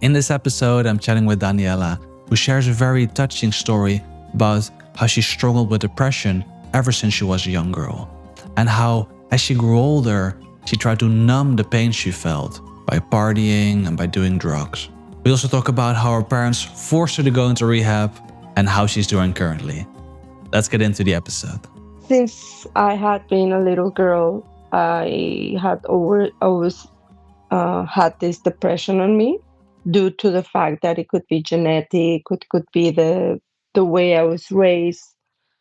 In this episode, I'm chatting with Daniela, who shares a very touching story about how she struggled with depression ever since she was a young girl, and how, as she grew older, she tried to numb the pain she felt by partying and by doing drugs. We also talk about how her parents forced her to go into rehab and how she's doing currently. Let's get into the episode. Since I had been a little girl, I had always had this depression on me due to the fact that it could be genetic, it could be the way I was raised.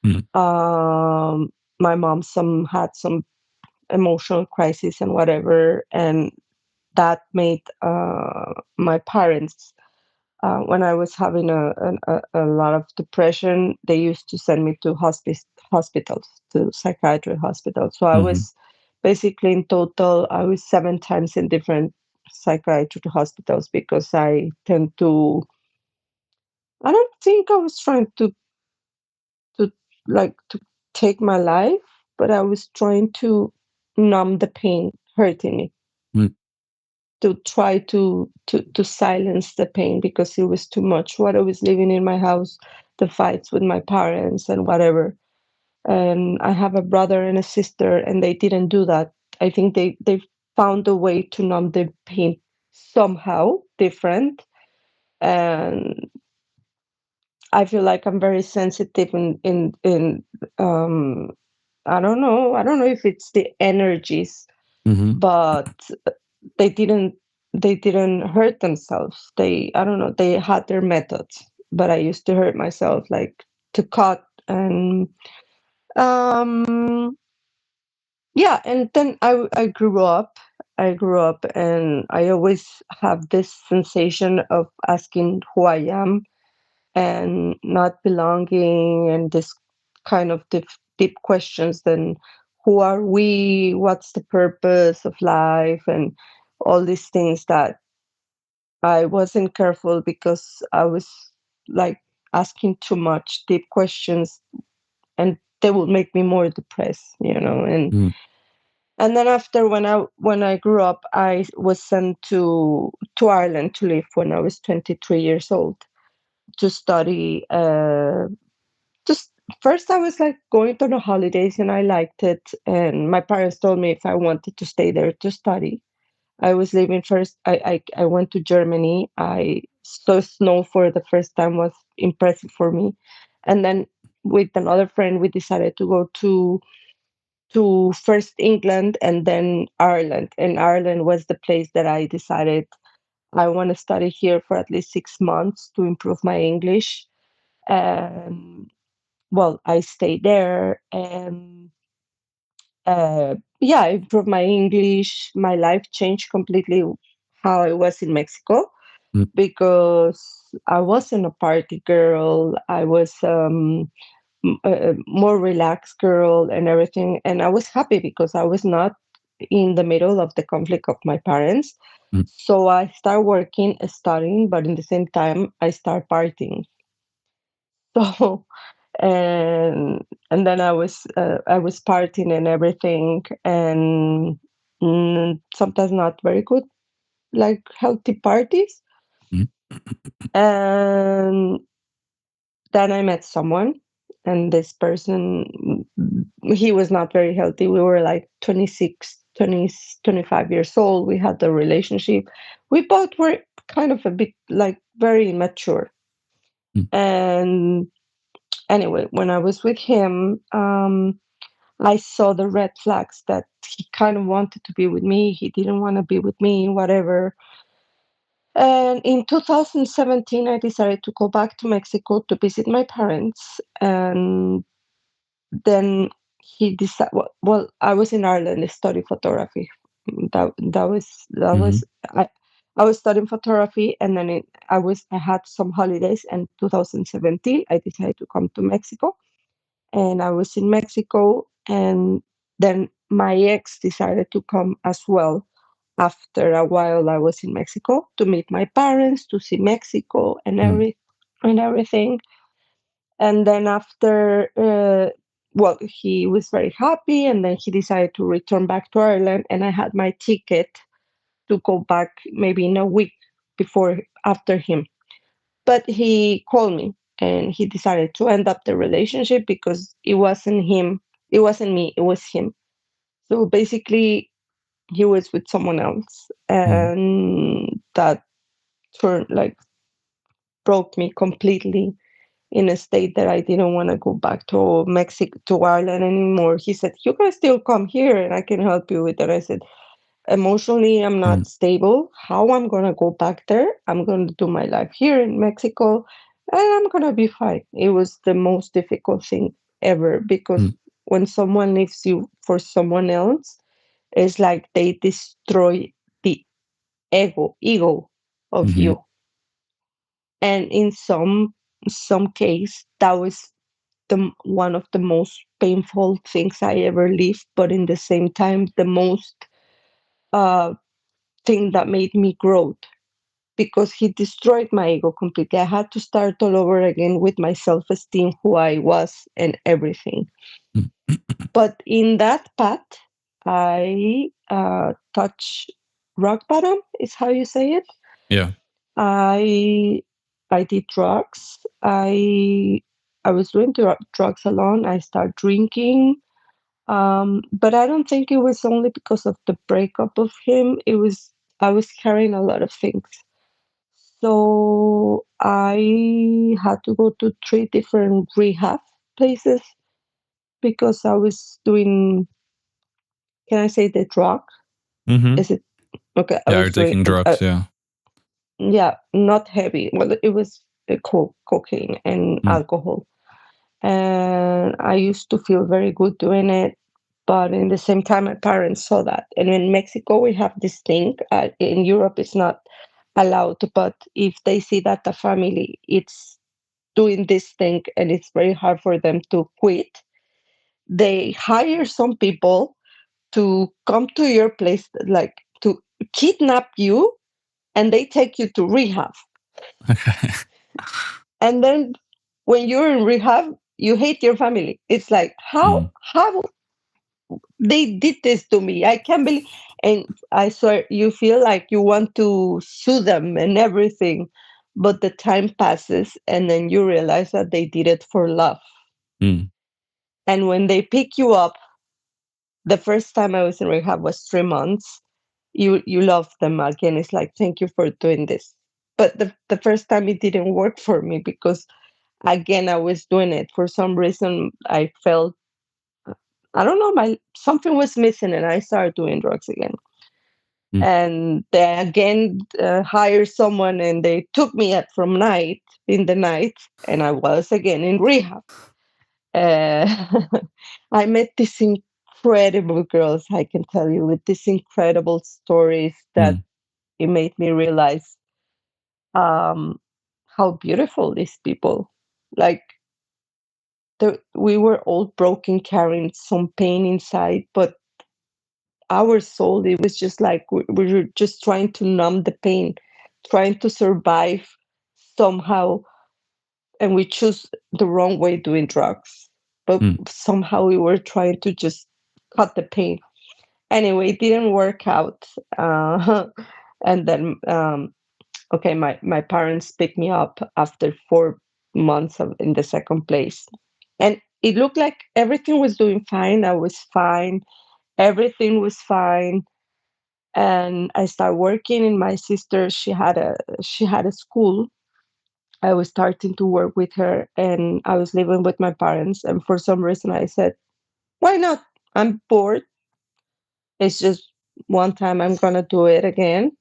Mm. Um, my mom had some emotional crisis and whatever, and that made my parents. When I was having a lot of depression, they used to send me to hospitals, to psychiatry hospitals. So I Mm-hmm. was basically in total, I was 7 times in different psychiatric hospitals because I tend to, I don't think I was trying to to take my life, but I was trying to numb the pain hurting me, Mm. to try to silence the pain because it was too much what I was living in my house, the fights with my parents and whatever. And I have a brother and a sister, and they didn't do that. I think they found a way to numb the pain somehow different. And I feel like I'm very sensitive in um I don't know if it's the energies, Mm-hmm. but they didn't they didn't hurt themselves. They I don't know, they had their methods, but I used to hurt myself, like to cut. And um yeah, and then I grew up. And I always have this sensation of asking who I am and not belonging, and this kind of deep questions. Then who are we, what's the purpose of life, and all these things that I wasn't careful because I was like asking too much deep questions, and they would make me more depressed, Mm. and then after, when I grew up, I was sent to Ireland to live when I was 23 years old, to study. Just first, I was like going to the holidays, and I liked it. And my parents told me if I wanted to stay there to study. I was living first. I went to Germany. I saw snow for the first time, was impressive for me. And then with another friend, we decided to go to first England and then Ireland. And Ireland was the place that I decided I want to study here for at least 6 months to improve my English. And well, I stayed there, and yeah, I improved my English. My life changed completely how I was in Mexico, Mm. because I wasn't a party girl. I was a more relaxed girl and everything. And I was happy because I was not in the middle of the conflict of my parents. Mm. So I start working, studying, but in the same time, I start partying. So and then I was partying and everything, and sometimes not very good, like healthy parties. Mm. And then I met someone, and this person, he was not very healthy. We were like 26, 20, 25 years old. We had the relationship. We both were kind of a bit like very immature. Mm. And anyway, when I was with him, I saw the red flags that he kind of wanted to be with me. He didn't want to be with me, whatever. And in 2017, I decided to go back to Mexico to visit my parents. And then he decided, well, I was in Ireland to study photography. That Mm-hmm. was, I was studying photography. And then I had some holidays. And 2017, I decided to come to Mexico, and I was in Mexico. And then my ex decided to come as well. After a while, I was in Mexico to meet my parents, to see Mexico Mm. and everything. And then after, well, he was very happy, and then he decided to return back to Ireland, and I had my ticket to go back maybe in a week before after him. But he called me and he decided to end up the relationship because it wasn't him, it wasn't me, it was him. So basically, he was with someone else, Mm. and that turned like broke me completely in a state that I didn't want to go back to Mexico to Ireland anymore. He said, "You can still come here and I can help you with it." I said, "Emotionally, I'm Mm. not stable. How I'm gonna go back there? I'm gonna do my life here in Mexico and I'm gonna be fine." It was the most difficult thing ever because Mm. when someone leaves you for someone else, it's like they destroy the ego of Mhm. you. And in some case that was one of the most painful things I ever lived, but in the same time the most uh thing that made me grow because he destroyed my ego completely. I had to start all over again with my self-esteem, who I was and everything. Mm. But in that path I touch rock bottom is how you say it. Yeah. I I did drugs. I was doing drugs alone. I started drinking. But I don't think it was only because of the breakup of him. It was I was carrying a lot of things. So I had to go to three different rehab places because I was doing. Can I say the drug? Mhm. Is it okay? I Yeah, you're was doing. taking drugs, yeah. Yeah, not heavy. Well, it was cocaine and Mm. alcohol. And I used to feel very good doing it. But in the same time, my parents saw that. And in Mexico, we have this thing. In Europe, it's not allowed. But if they see that the family it's doing this thing and it's very hard for them to quit, they hire some people to come to your place, like to kidnap you, and they take you to rehab. Okay. And then when you're in rehab, you hate your family. It's like Mm. how they did this to me. I can't believe. And I swear, you feel like you want to sue them and everything, but the time passes, and then you realize that they did it for love. Mm. And when they pick you up, the first time I was in rehab was 3 months. You love them again. It's like thank you for doing this. But the first time it didn't work for me because again I was doing it for some reason. I felt I don't know my something was missing, and I started doing drugs again. Mm. And they again hired someone, and they took me at from night in the night, and I was again in rehab. Uh, I met these incredible girls. I can tell you with these incredible stories that Mm. it made me realize um, how beautiful these people. Like we were all broken, carrying some pain inside, but our soul, it was just like we were just trying to numb the pain, trying to survive somehow. And we chose the wrong way doing drugs, but Mm. somehow we were trying to just cut the pain. Anyway, it didn't work out. And then, okay, my parents picked me up after 4 months in the second place. And it looked like everything was doing fine. I was fine. Everything was fine. And I started working. And my sister, she had a school. I was starting to work with her, and I was living with my parents. And for some reason, I said, "Why not? I'm bored. It's just one time. I'm gonna do it again.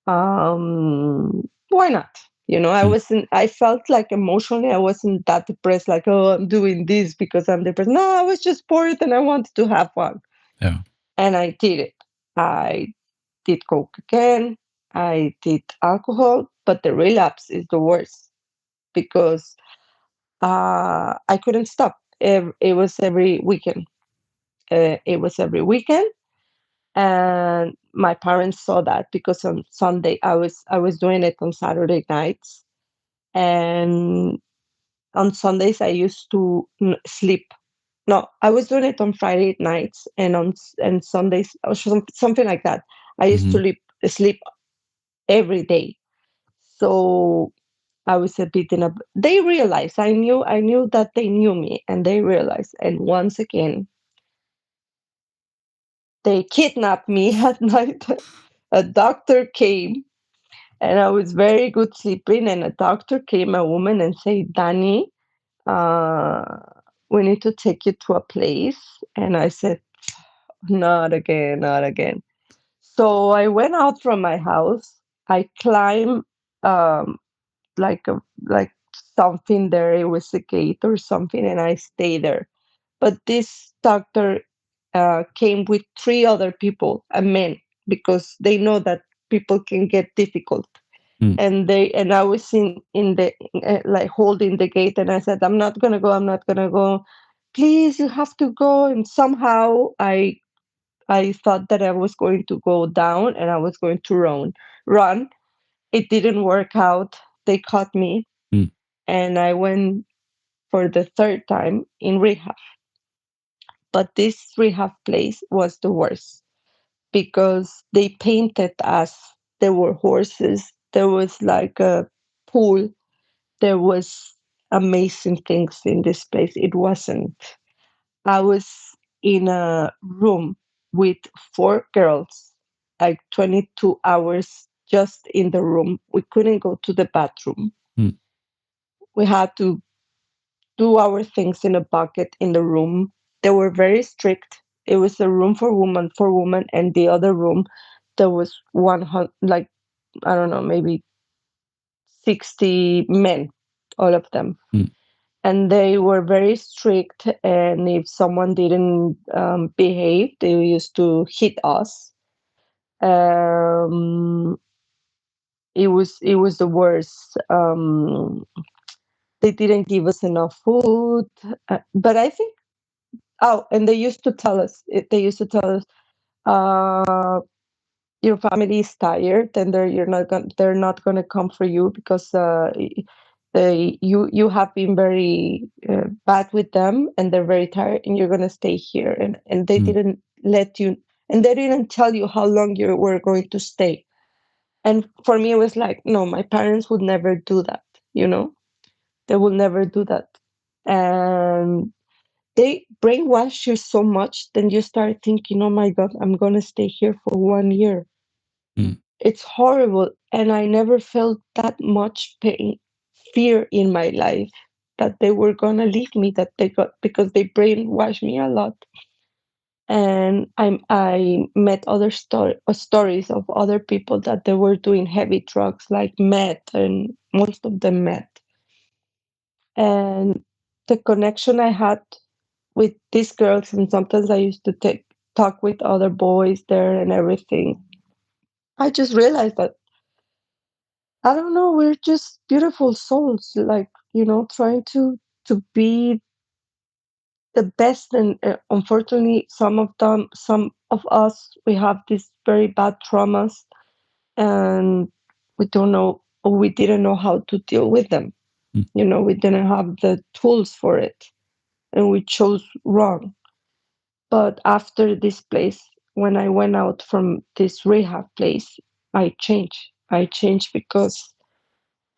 Why not?" I Mm. wasn't. I felt like emotionally, I wasn't that depressed. Like, oh, I'm doing this because I'm depressed. No, I was just bored, and I wanted to have fun, Yeah. and I did it. I did coke again. I did alcohol, but the relapse is the worst because I couldn't stop. It was every weekend. It was every weekend, and my parents saw that because on Sunday I was doing it on Saturday nights, and on Sundays I used to sleep. No, I was doing it on Friday nights and and Sundays or something like that. I used to Mhm. sleep every day. So I was a bit in a. They realized I knew that they knew me, and they realized. And once again, they kidnapped me at night. A doctor came, and I was very good sleeping. And a doctor came, a woman, and said, "Danny, uh, we need to take you to a place." And I said, "Not again, not again." So I went out from my house. I climbed um, like a like something there. It was a gate or something, and I stayed there. But this doctor came with three other people, a men, because they know that people can get difficult. Mm, And I was in the like holding the gate, and I said, "I'm not gonna go. I'm not gonna go. Please, you have to go." And somehow I thought that I was going to go down and I was going to run. It didn't work out. They caught me, mm, and I went for the third time in rehab. But this rehab place was the worst because they painted us. There were horses. There was like a pool. There was amazing things in this place. It wasn't. I was in a room with four girls, like 22 hours just in the room. We couldn't go to the bathroom. mm, We had to do our things in a bucket in the room. They were very strict. It was a room for woman, and the other room there was 100, like I don't know, maybe 60 men, all of them. mm, And they were very strict. And if someone didn't behave, they used to hit us. Um, it was the worst. They didn't give us enough food, but I think. Oh, and they used to tell us. They used to tell us, uh, "Your family is tired, and they're not gonna come for you because you have been very bad with them, and they're very tired, and you're gonna stay here." And they mm, didn't let you, and they didn't tell you how long you were going to stay. And for me, it was like, no, my parents would never do that. You know, they will never do that. And they brainwash you so much, then you start thinking, "Oh my God, I'm gonna stay here for 1 year." mm, It's horrible, and I never felt that much pain, fear in my life that they were gonna leave me. That they got because they brainwashed me a lot. And I met other stories of other people that they were doing heavy drugs like meth, and most of them meth. And the connection I had with these girls, and sometimes I used to talk with other boys there and everything. I just realized that, I don't know, we're just beautiful souls, like, trying to be the best. And unfortunately, some of us, we have these very bad traumas, and we don't know, or we didn't know how to deal with them. mm, We didn't have the tools for it, and we chose wrong. But after this place, when I went out from this rehab place, I changed. I changed because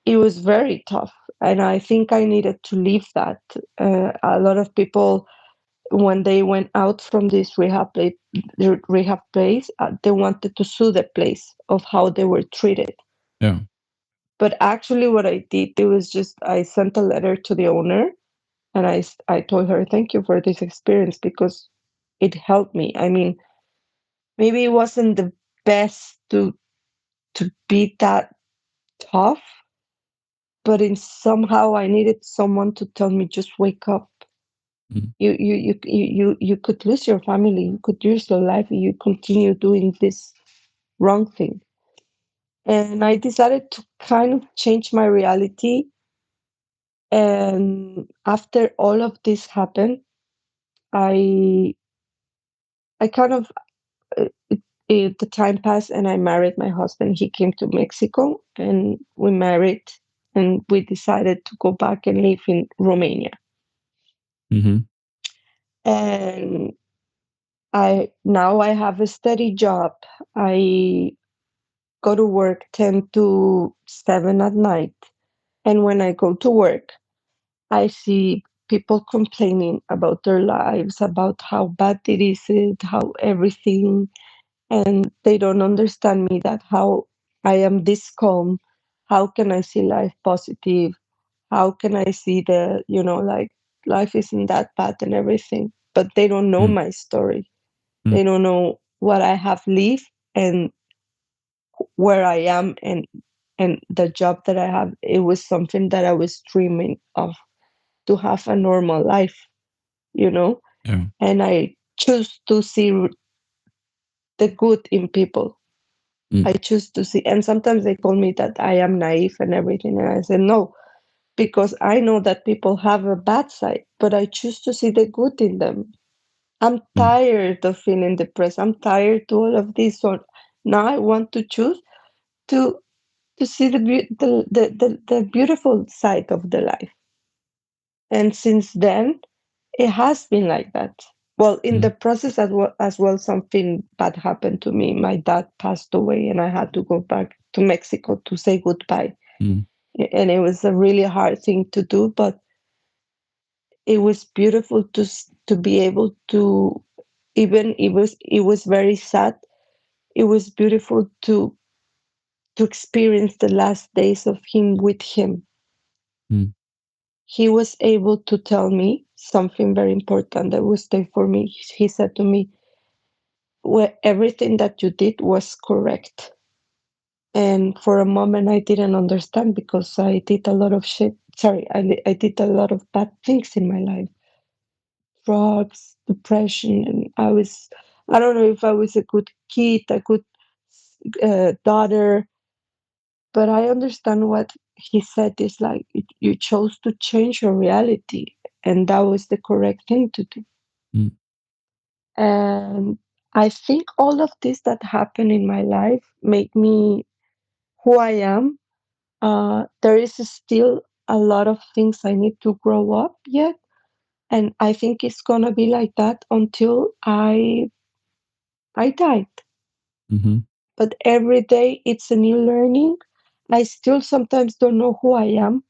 it was very tough. And I think I needed to leave that. A lot of people, when they went out from this rehab place, they wanted to sue the place of how they were treated. yeah. But actually, what I did, it was just I sent a letter to the owner, and I told her, "Thank you for this experience because it helped me." I mean, maybe it wasn't the best to be that tough, but in somehow I needed someone to tell me, "Just wake up. Mm, You could lose your family, you could lose your life if you continue doing this wrong thing." And I decided to kind of change my reality. And after all of this happened, I I kind of the time passed, and I married my husband. He came to Mexico, and we married, and we decided to go back and live in Romania. mhm, And I have a steady job. I go to work 10 to 7 at night. And when I go to work, I see people complaining about their lives, about how bad it, how everything, and they don't understand me that how I am this calm. How can I see life positive? How can I see the, like life isn't that bad and everything? But they don't know mm, my story. mm, They don't know what I have lived and where I am, and the job that I have. It was something that I was dreaming of, to have a normal life, you know. yeah, And I choose to see the good in people. I mm, choose to see, and sometimes they call me that I am naive and everything, and I say no, because I know that people have a bad side, but I choose to see the good in them. I'm mm, tired of feeling depressed. I'm tired to all of this. So now I want to choose to see the beautiful side of the life. And since then, it has been like that. Well, in the mm, process as well, something bad happened to me. My dad passed away, and I had to go back to Mexico to say goodbye. mm, And it was a really hard thing to do, but it was beautiful to be able to, even it was very sad. It was beautiful to experience the last days of him with him. mm, He was able to tell me something very important that was there for me. He said to me, well, everything that you did was correct. And for a moment, I didn't understand because I did a lot of shit. Sorry, I did a lot of bad things in my life, drugs, depression. And I don't know if I was a good kid, a good daughter, but I understand what he said is like, you chose to change your reality. And that was the correct thing to do. mm, And I think all of this that happened in my life made me who I am. There is still a lot of things I need to grow up yet. And I think it's gonna be like that until I died. mhm, But every day it's a new learning. I still sometimes don't know who I am,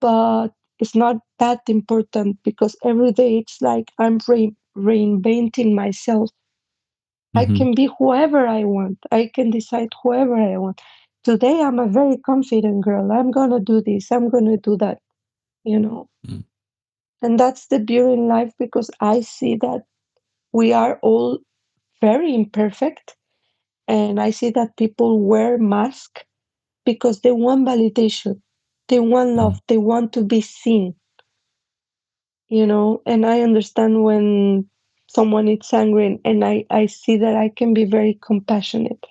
but it's not that important because every day it's like I'm reinventing myself. I mhm, can be whoever I want. I can decide whoever I want. Today I'm a very confident girl. I'm gonna do this. I'm gonna do that. You know, mm, and that's the beauty in life because I see that we are all very imperfect, and I see that people wear masks because they want validation, they want love, mm, they want to be seen. And I understand when someone is angry, and I see that I can be very compassionate.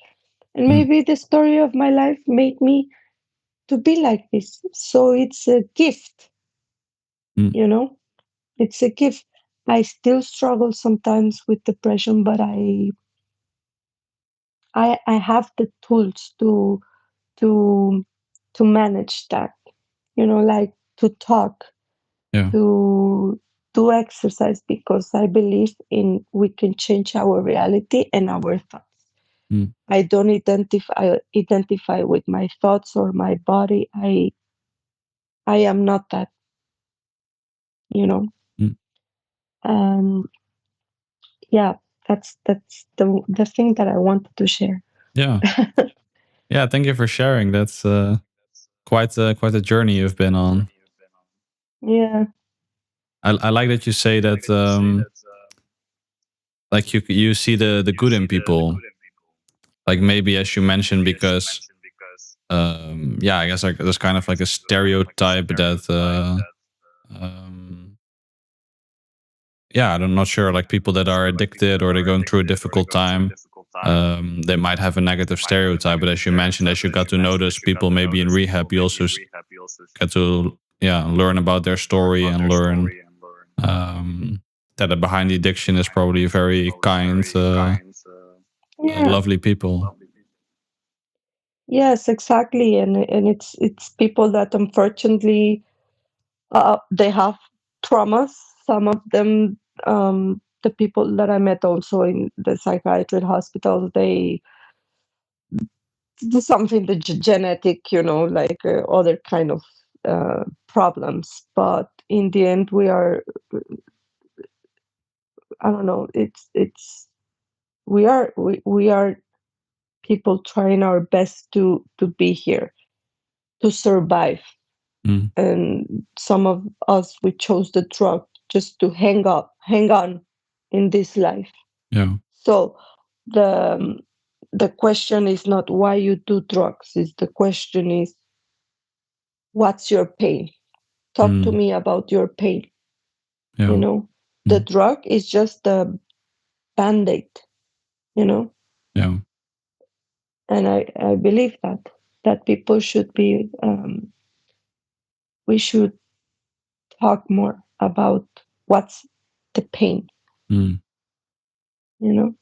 And mm, maybe the story of my life made me to be like this. So it's a gift, mm, you know, it's a gift. I still struggle sometimes with depression, but I have the tools to to manage that, like to talk, yeah, to do exercise, because I believe in we can change our reality and our thoughts. mm, I don't identify with my thoughts or my body. I am not that, you know. mm, And yeah, that's the thing that I wanted to share. yeah, yeah. Thank you for sharing. That's quite a journey you've been on. Yeah, I like that you say that like you see the good in people. Like maybe as you mentioned, because yeah, I guess like there's kind of like a stereotype that um yeah, I'm not sure, like people that are addicted or they're going through a difficult time, they might have a negative stereotype. But as you mentioned, as you got to know those people maybe in rehab, you also get to, yeah, learn about their story and learn um that behind the addiction is probably very kind, yeah, lovely people. yes, exactly. And it's people that unfortunately they have traumas. Some of them, the people that I met also in the psychiatric hospital, something the genetic, like other kind of problems. But in the end, we are, I don't know, we are people trying our best to be here, to survive. Mm. And some of us, we chose the drug just to hang on in this life. Yeah. So the the question is not why you do drugs. Is the question is, what's your pain? Talk to Mm. me about your pain. you Yeah. know the Mm. drug is just a band-aid. you know Yeah. and I believe that people should be, we should talk more about what's the pain. Mm. you know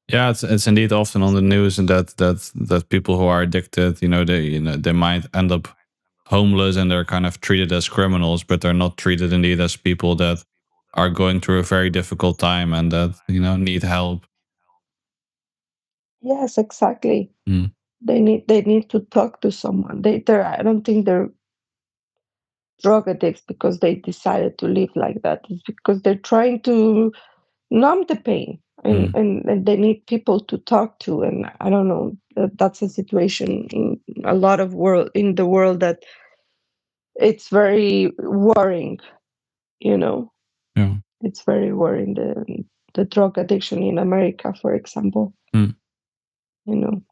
Yeah, it's indeed often on the news, and that people who are addicted, they might end up homeless, and they're kind of treated as criminals, but they're not treated indeed as people that are going through a very difficult time and that need help. yes, exactly. Mm. They need to talk to someone. I don't think they're drug addicts because they decided to live like that. It's because they're trying to numb the pain, and, Mm. and, and they need people to talk to. And I don't know, that's a situation in a lot of world in the world that it's very worrying. you know Yeah. it's very worrying, the drug addiction in America, for example. Mm. you know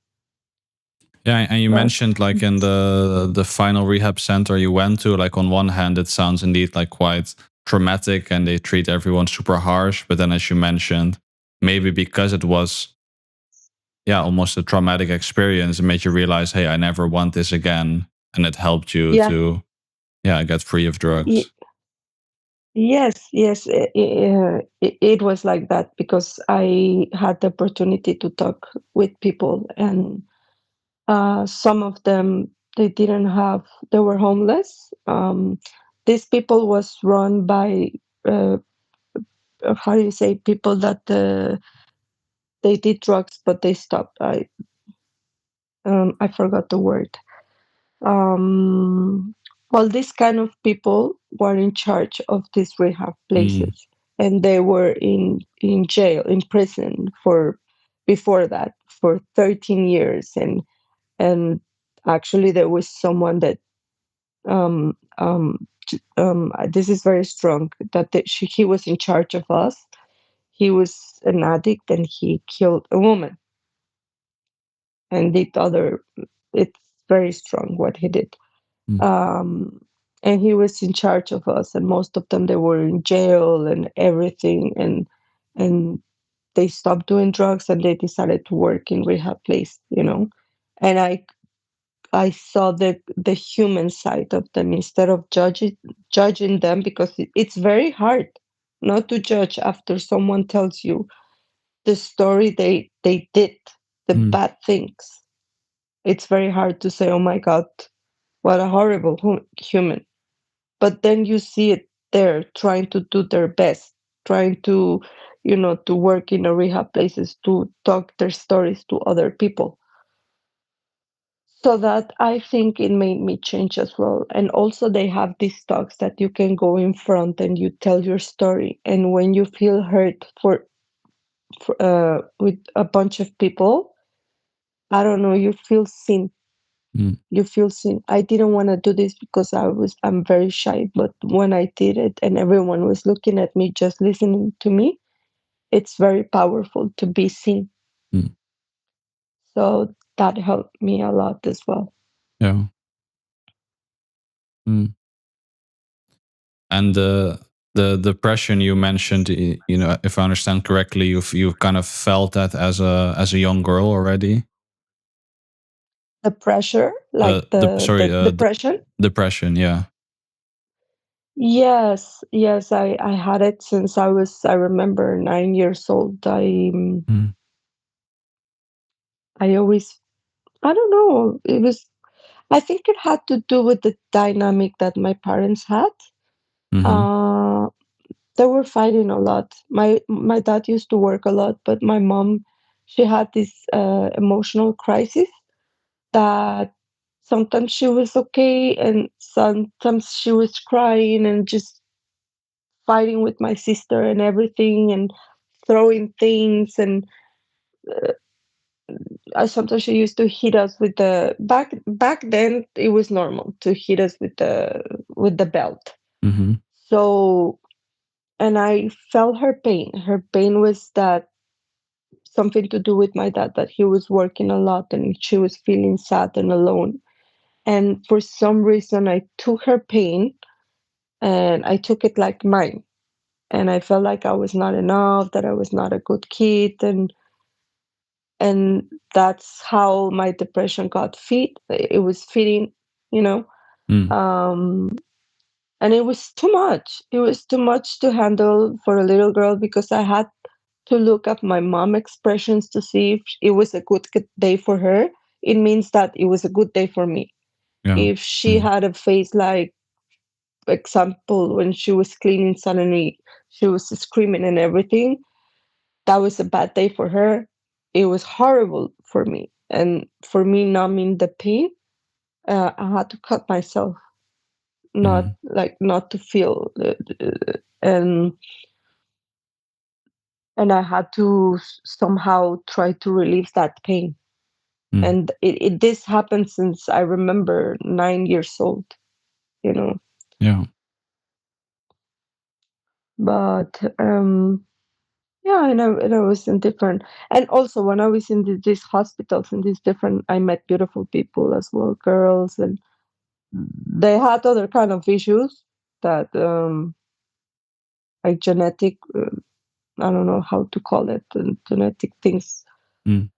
Yeah, and you but mentioned like in the final rehab center you went to, like on one hand it sounds indeed like quite traumatic and they treat everyone super harsh, but then as you mentioned, maybe because it was almost a traumatic experience, it made you realize, hey, I never want this again, and it helped you yeah. to get free of drugs. y- yes, yes, it was like that because I had the opportunity to talk with people, and some of them, they were homeless. These people was run by, uh, how do you say, people that they did drugs but they stopped. I forgot the word. um, well, these kind of people were in charge of these rehab Mm. places, and they were in jail, in prison, for before that, for 13 years. And actually there was someone that, this is very strong, that he was in charge of us. He was an addict and he killed a woman and did other. It's very strong what he did. Mm. um, and he was in charge of us, and most of them, they were in jail and everything. And they stopped doing drugs and they decided to work in rehab place. And I saw the human side of them, instead of judging them, because it's very hard not to judge after someone tells you the story they did, the Mm. bad things. It's very hard to say, oh my god, what a horrible human. But then you see it there trying to do their best, trying to work in a rehab places, to talk their stories to other people. So that, I think, it made me change as well. And also they have these talks that you can go in front and you tell your story, and when you feel hurt with a bunch of people, I don't know, you feel seen. Mm. You feel seen. I didn't want to do this because I'm very shy, but when I did it and everyone was looking at me, just listening to me, it's very powerful to be seen. Mm. So that helped me a lot as well. Yeah. Mm. And the depression you mentioned, if I understand correctly, you've kind of felt that as a young girl already. The pressure, like the depression. Depression. Yeah. Yes, yes, I had it since I remember 9 years old. Mm. I always, I don't know, I think it had to do with the dynamic that my parents had. Mm-hmm. Uh, they were fighting a lot. My dad used to work a lot, but my mom, she had this emotional crisis. that sometimes she was okay and sometimes she was crying and just fighting with my sister and everything and throwing things. And sometimes she used to hit us with the back then it was normal to hit us with the belt. Mm-hmm. So, and I felt her pain. Her pain was that something to do with my dad, that he was working a lot and she was feeling sad and alone. And for some reason, I took her pain and I took it like mine. And I felt like I was not enough, that I was not a good kid. And that's how my depression got feed. It was feeding, you know. Mm. Um, and it was too much. It was too much to handle for a little girl because I had to look at my mom expressions to see if it was a good day for her. It means that it was a good day for me. Yeah. If she Mm. had a face like, example, when she was cleaning, suddenly she was screaming and everything, that was a bad day for her. It was horrible for me. And for me, numbing the pain, I had to cut myself, not Mm. like not to feel, and I had to somehow try to relieve that pain. Mm. And this happened since I remember 9 years old, you know. Yeah. But yeah, and I was in different, and also when I was in these hospitals and these different, I met beautiful people as well, girls, and they had other kind of issues that like genetic, I don't know how to call it, genetic things, Mm.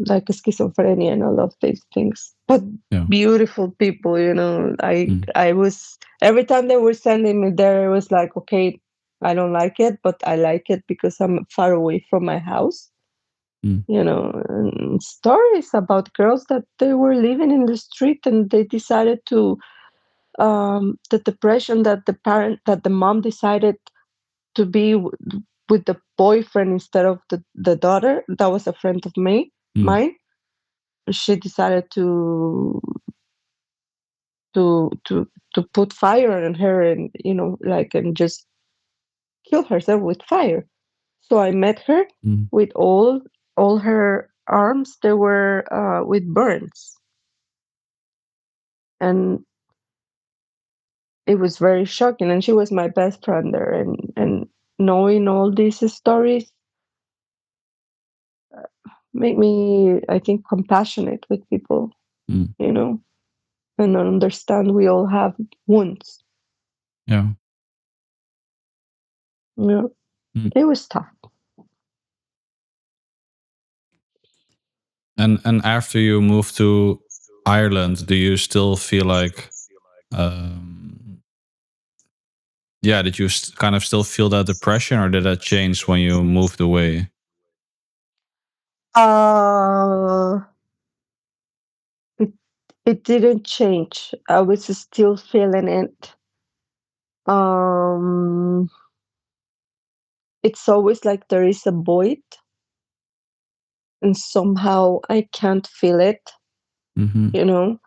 like schizophrenia and all of these things. But Yeah. beautiful people, you know. Mm. I was, every time they were sending me there, it was like, okay, I don't like it, but I like it because I'm far away from my house. Mm. You know, and stories about girls that they were living in the street and they decided to, the depression that the mom decided to be with the boyfriend instead of the daughter. That was a friend of Mm. mine. She decided to to to put fire on her, and like, and just kill herself with fire. So I met her Mm. with all her arms, they were with burns. And it was very shocking, and she was my best friend there. And knowing all these stories make me, I think, compassionate with people, Mm. you know, and understand we all have wounds. Yeah. You know, Mm. it was tough. And after you moved to Ireland, do you still feel like, yeah, did you kind of still feel that depression, or did that change when you moved away? uh it, it didn't change. I was still feeling it. um it's always like there is a void, and somehow I can't feel it, Mm-hmm. you know.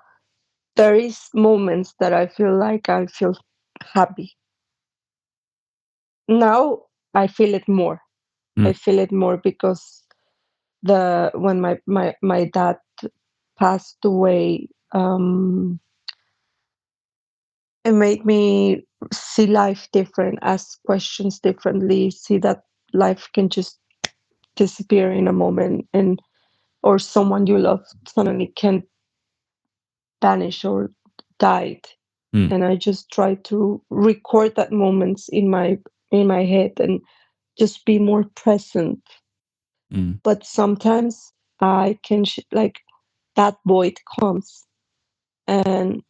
There is moments that I feel like I feel happy. Now I feel it more. I Mm. feel it more because the when my dad passed away, it made me see life different, ask questions differently, see that life can just disappear in a moment, and or someone you love suddenly can vanish or died. Mm. And I just try to record that moments in my head and just be more present. Mm. But sometimes I can like, that void comes. And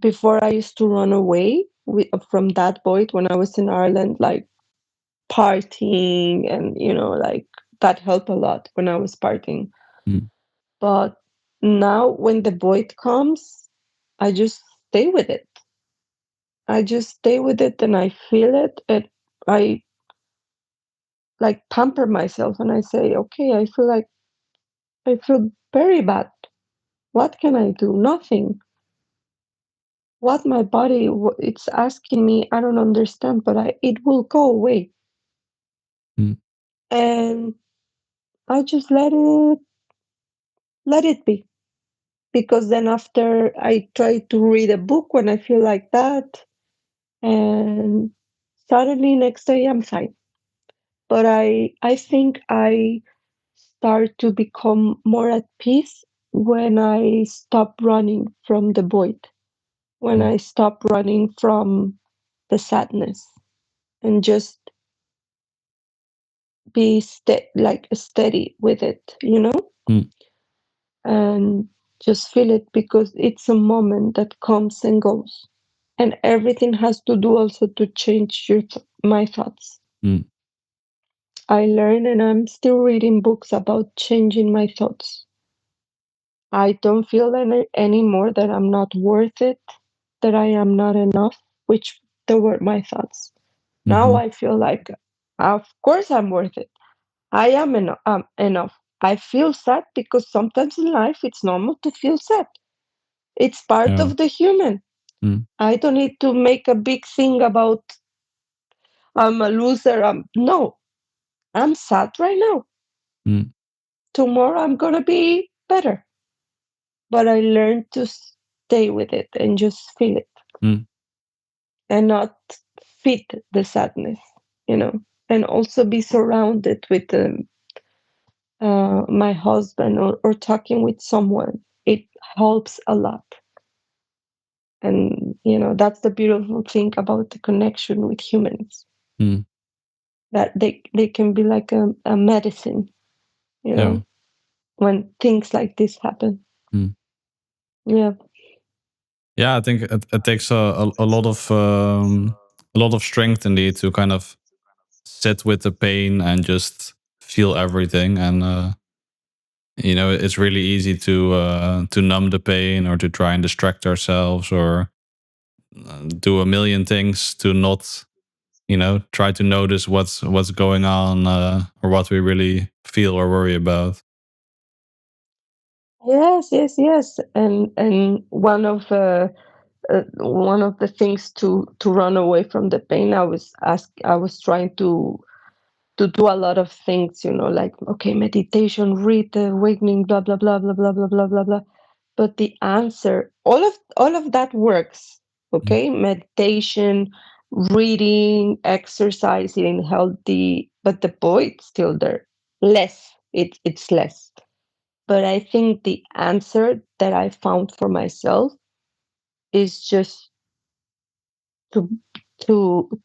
before, I used to run away from that void when I was in Ireland, like partying, and like, that helped a lot when I was partying. Mm. But now when the void comes, I just stay with it. I just stay with it and I feel it, and I like pamper myself and I say, okay, I feel like I feel very bad. What can I do? Nothing. What my body it's asking me, I don't understand, but it will go away. mm, And I just let it be. Because then after I try to read a book when I feel like that, and suddenly next day I'm fine. But I think I start to become more at peace when I stop running from the void, when mm, I stop running from the sadness and just be like steady with it, mm, and just feel it because it's a moment that comes and goes. And everything has to do also to change my thoughts. mm, I learn and I'm still reading books about changing my thoughts. I don't feel anymore that I'm not worth it, that I am not enough, which they were my thoughts. Now mhm, I feel like, of course, I'm worth it. I am enough. I feel sad because sometimes in life it's normal to feel sad. It's part yeah, of the human. mm, I don't need to make a big thing about I'm a loser. No, I'm sad right now. mm, Tomorrow I'm gonna be better. But I learned to stay with it and just feel it mm, and not fit the sadness, you know, and also be surrounded with my husband or talking with someone. It helps a lot. And, that's the beautiful thing about the connection with humans, mm, that they can be like a medicine, you yeah, know, when things like this happen. mm. Yeah. Yeah, I think it takes a lot of strength indeed to kind of sit with the pain and just feel everything. And it's really easy to numb the pain or to try and distract ourselves or do a million things to not try to notice what's going on or what we really feel or worry about. Yes, yes, yes. And one of the things to run away from the pain, I was trying to do a lot of things, like, okay, meditation, read the awakening, blah blah blah blah blah blah blah blah blah. But the answer, all of that works. Mm, Okay, meditation, reading, exercising, healthy, but the void's still there. Less, it's less. But I think the answer that I found for myself is just to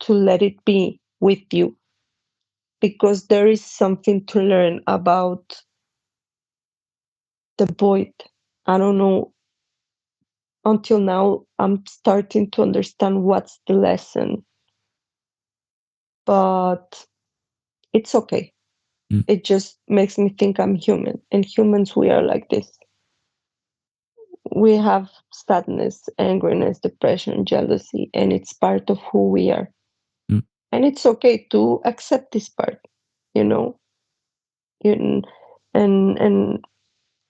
to let it be with you, because there is something to learn about the void. I don't know, until now I'm starting to understand what's the lesson, but it's okay. mm, It just makes me think I'm human, and humans, we are like this. We have sadness, angriness, depression, jealousy, and it's part of who we are. mm, And it's okay to accept this part, you know. You- and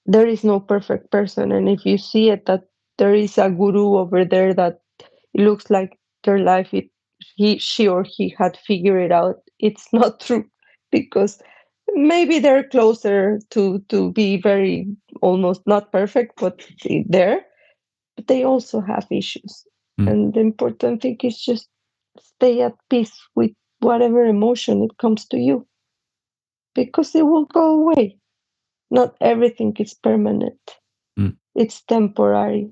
there is no perfect person, and if you see it that there is a guru over there that it looks like their life, she or he had figured it out, it's not true, because maybe they're closer to be very almost not perfect, but there, but they also have issues. mm, And the important thing is just stay at peace with whatever emotion it comes to you, because it will go away. Not everything is permanent, mm, it's temporary.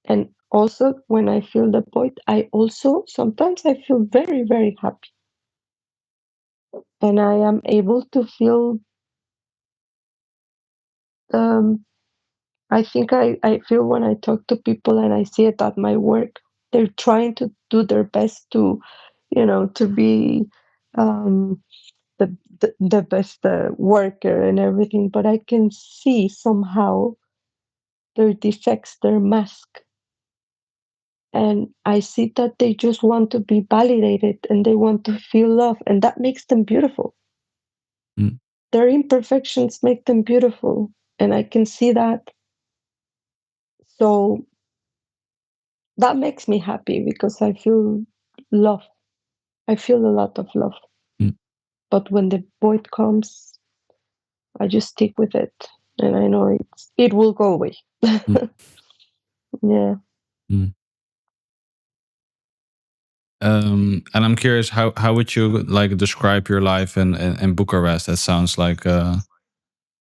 And also, when I feel the void, I also sometimes I feel very, very happy. And I am able to feel, um, I think I feel when I talk to people and I see it at my work, they're trying to do their best to be um, the best worker and everything, but I can see somehow their defects, their mask. And I see that they just want to be validated and they want to feel love, and that makes them beautiful. mm, Their imperfections make them beautiful. and I can see that. So that makes me happy because I feel love. I feel a lot of love. mm, But when the void comes, I just stick with it, and I know it will go away. mm, Yeah. mm. And I'm curious, how would you like describe your life in Bucharest? That sounds like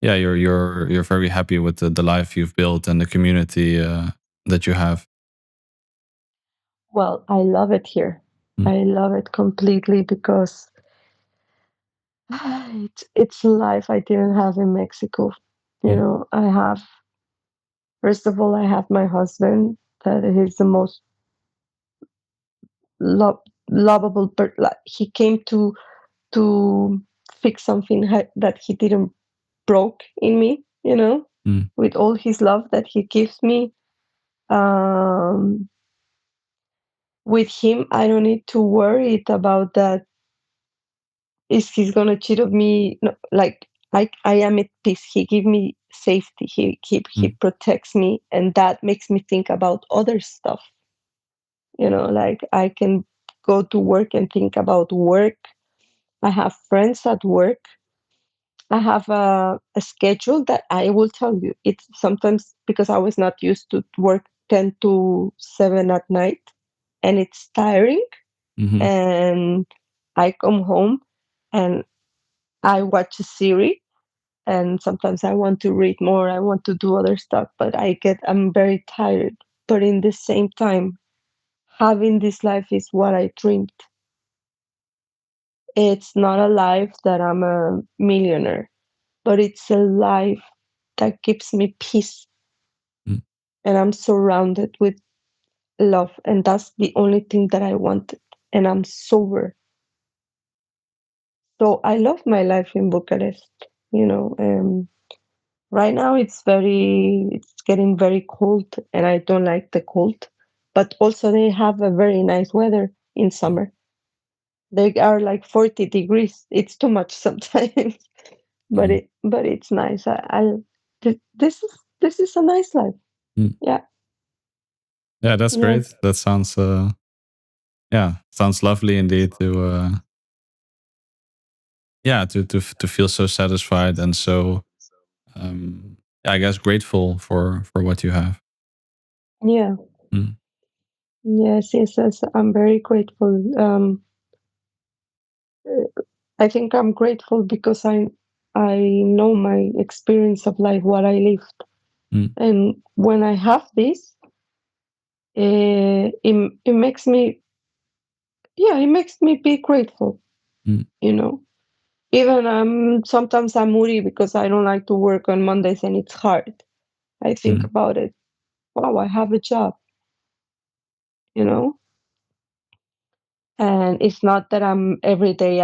yeah, you're very happy with the life you've built and the community that you have. Well, I love it here. Mm, I love it completely because it's a life I didn't have in Mexico. mm, I have, first of all, I have my husband that is the most lo- lovable. Like, he came to fix something that he didn't broke in me. mm, With all his love that he gives me. Um, with him, I don't need to worry about that. Is he's gonna cheat on me? No, like I am at peace. He give me safety. He mm, protects me, and that makes me think about other stuff. Like I can go to work and think about work. I have friends at work. I have a schedule that I will tell you. It's sometimes because I was not used to work 10 to 7 at night, and it's tiring. mhm, And I come home and I watch a series, and sometimes I want to read more, I want to do other stuff, but I'm very tired. But in the same time, having this life is what I dreamed. It's not a life that I'm a millionaire, but it's a life that gives me peace, mm, and I'm surrounded with love, and that's the only thing that I wanted. And I'm sober. So I love my life in Bucharest. Right now it's getting very cold, and I don't like the cold. But also they have a very nice weather in mm, summer. They are like 40 degrees. It's too much sometimes, but mm, it's nice. This is a nice life. mm. Yeah, Yeah, that's yeah, great. That sounds yeah, sounds lovely indeed to yeah, to feel so satisfied and so I guess grateful for what you have. yeah. Mm, Yes, yes, yes. I'm very grateful. I think I'm grateful because I know my experience of life, what I lived. mm, And when I have this, it makes me, yeah, it makes me be grateful, mm, you know. Even sometimes I'm moody because I don't like to work on Mondays and it's hard. I think mm, about it. Wow, I have a job, you know. And it's not that I'm every day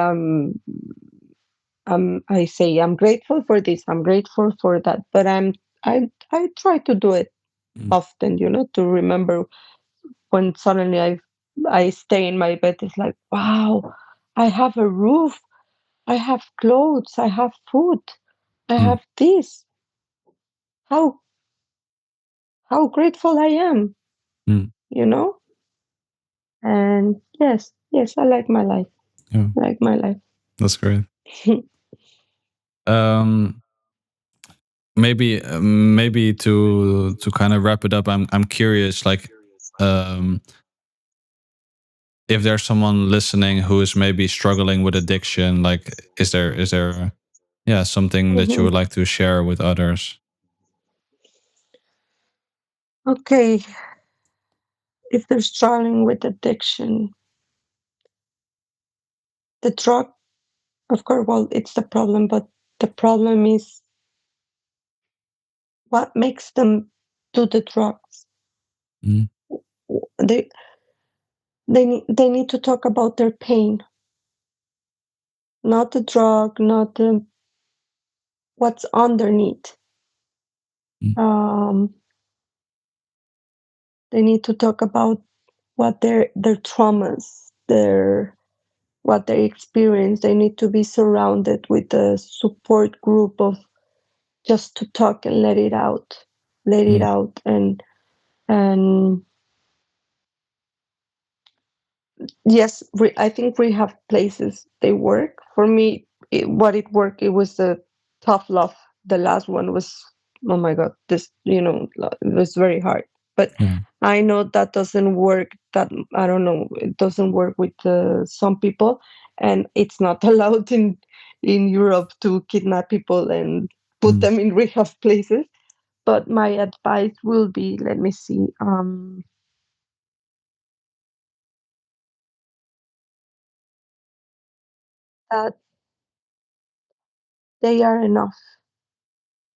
I say I'm grateful for this, I'm grateful for that, but I try to do it mm, often, to remember when suddenly I stay in my bed. It's like, wow, I have a roof, I have clothes, I have food, I mm, have this. How how grateful I am, mm. you know? And yes, yes, I like my life. Yeah, I like my life. that's great. Um, maybe to kind of wrap it up, I'm curious, like, um, if there's someone listening who is maybe struggling with addiction, like, is there yeah something that you Mhm. would like to share with others? Okay, if they're struggling with addiction, the drug, of course, well, it's the problem, but the problem is what makes them do the drugs. Mm, They they need to talk about their pain, not the drug, not the what's underneath. mm, Um, they need to talk about what their traumas, their what they experience. They need to be surrounded with a support group of just to talk and let it Mm, out, and yes, I think rehab places they work. For me, what it worked, it was the tough love. The last one was, oh my god, this, it was very hard. But yeah. I know that doesn't work. That, I don't know, it doesn't work with some people, and it's not allowed in Europe to kidnap people and put Mm, them in rehab places. But my advice will be, let me see, that they are enough.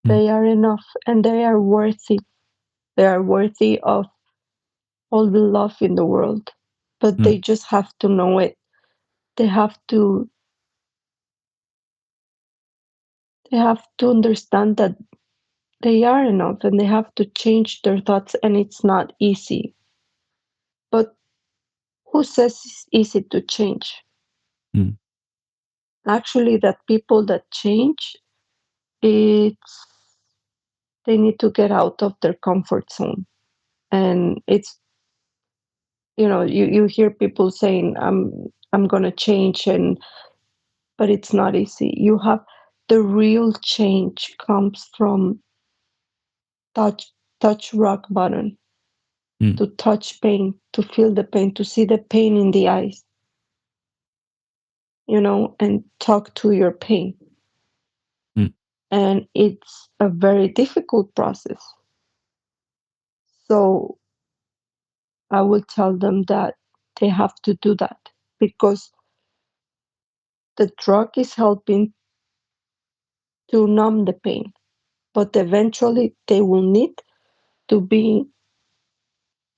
mm, They are enough, and they are worthy. They are worthy of all the love in the world, but mm, they just have to know it. They have to they have to understand that they are enough, and they have to change their thoughts, and it's not easy. But who says it's easy to change? mm, Actually, that people that change, it's they need to get out of their comfort zone. And it's, you hear people saying, I'm gonna change, and but it's not easy. You have the real change comes from touch touch rock bottom, mm, to touch pain, to feel the pain, to see the pain in the eyes, and talk to your pain. mm, And it's a very difficult process. So I will tell them that they have to do that, because the drug is helping to numb the pain, but eventually they will need to be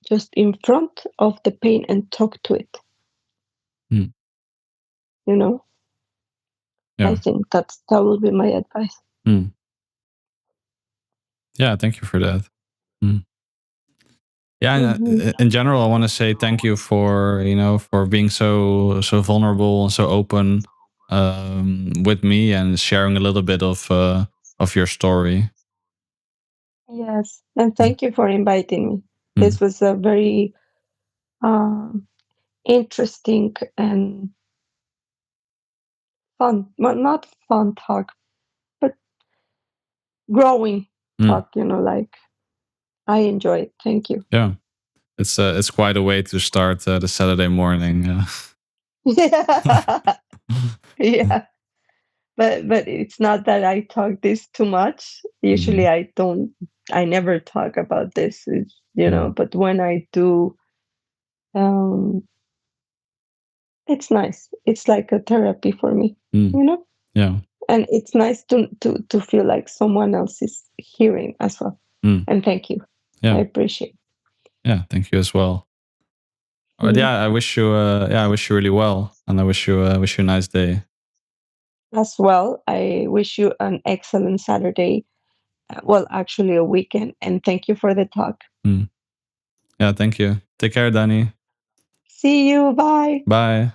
just in front of the pain and talk to it. mm, you know I yeah. think that will be my advice. Mm. Yeah, thank you for that. Mm. Yeah, and, Hmm. in general, I want to say thank you for for being so vulnerable and so open with me and sharing a little bit of your story. Yes, and Mm, thank you for inviting me. mm, This was a very um, interesting and fun, well, not fun talk, but growing mm. talk. Like, I enjoy it. Thank you. Yeah, it's quite a way to start the Saturday morning. Yeah, yeah. But it's not that I talk this too much. Mm, Usually, I don't. I never talk about this. mm, But when I do, um, it's nice. It's like a therapy for me. mm. You know. Yeah. And it's nice to feel like someone else is hearing as well. Mm, And thank you. I yeah. appreciate Yeah. Thank you as well. But it. yeah, I wish you. Yeah, I wish you really well, and I wish you a nice day. As well. I wish you an excellent Saturday. Well, actually, a weekend. And thank you for the talk. Mm. Yeah. Thank you. Take care, Danny. See you. Bye. Bye.